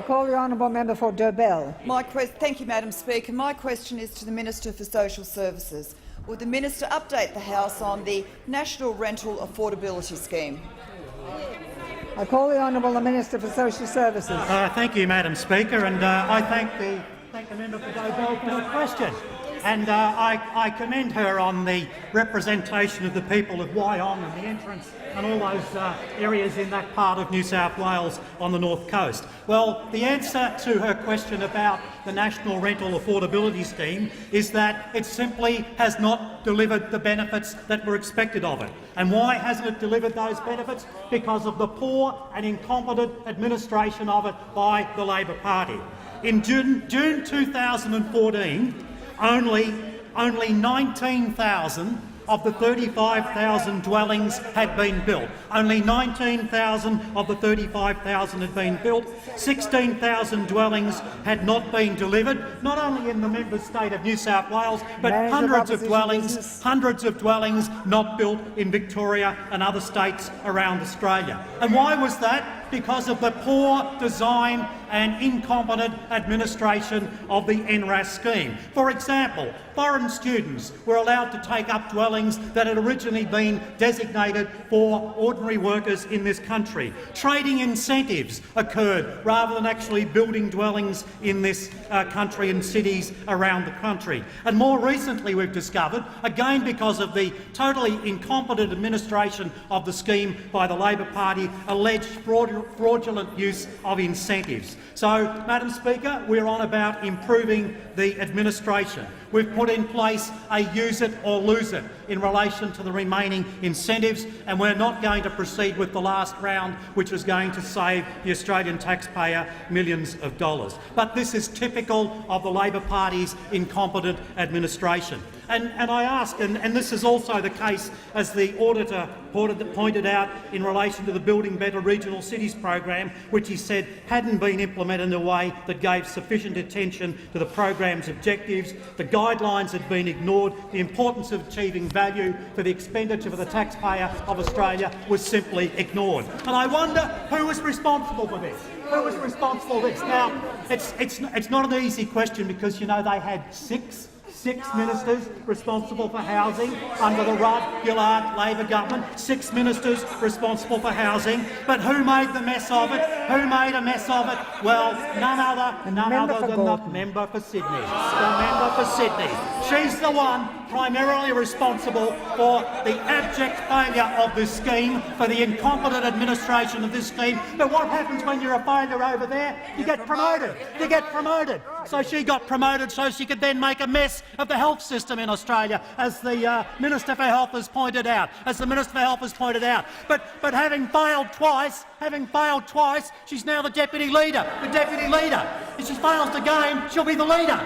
call the honourable member for Durbell. Thank you, Madam Speaker. My question is to the Minister for Social Services. Will the Minister update the House on the National Rental Affordability Scheme? I call the honourable Minister for Social Services. Thank you, Madam Speaker, and I thank the member for Durbell for her question. And I commend her on the representation of the people of Wyong and the entrance and all those areas in that part of New South Wales on the North Coast. Well, the answer to her question about the National Rental Affordability Scheme is that it simply has not delivered the benefits that were expected of it. And why hasn't it delivered those benefits? Because of the poor and incompetent administration of it by the Labor Party. In June 2014, only 19,000 of the 35,000 dwellings had been built. Only 19,000 of the 35,000 had been built. 16,000 dwellings had not been delivered, not only in the member state of New South Wales, but hundreds of dwellings not built in Victoria and other states around Australia. And why was that? Because of the poor design and incompetent administration of the NRAS scheme. For example, foreign students were allowed to take up dwellings that had originally been designated for ordinary workers in this country. Trading incentives occurred rather than actually building dwellings in this country and cities around the country. And more recently we've discovered, again because of the totally incompetent administration of the scheme by the Labor Party, alleged fraudulent use of incentives. So, Madam Speaker, we're on about improving the administration. We've put in place a use it or lose it in relation to the remaining incentives, and we're not going to proceed with the last round, which is going to save the Australian taxpayer millions of dollars. But this is typical of the Labor Party's incompetent administration. And I ask, and this is also the case as the auditor pointed out in relation to the Building Better Regional Cities program, which he said hadn't been implemented in a way that gave sufficient attention to the program's objectives. The guidelines had been ignored. The importance of achieving value for the expenditure for the taxpayer of Australia was simply ignored. And I wonder who was responsible for this. Who was responsible for this? Now, it's not an easy question because, you know, they had six ministers responsible for housing under the Rudd-Gillard Labor government. 6 ministers responsible for housing. But who made the mess of it? Who made a mess of it? Well, none other than the member for Sydney. The member for Sydney. She's the one primarily responsible for the abject failure of this scheme, for the incompetent administration of this scheme. But what happens when you're a failure over there? You get promoted. You get promoted. So she got promoted so she could then make a mess of the health system in Australia, as the Minister for Health has pointed out. But having failed twice, she's now the deputy leader. If she fails again, she'll be the leader.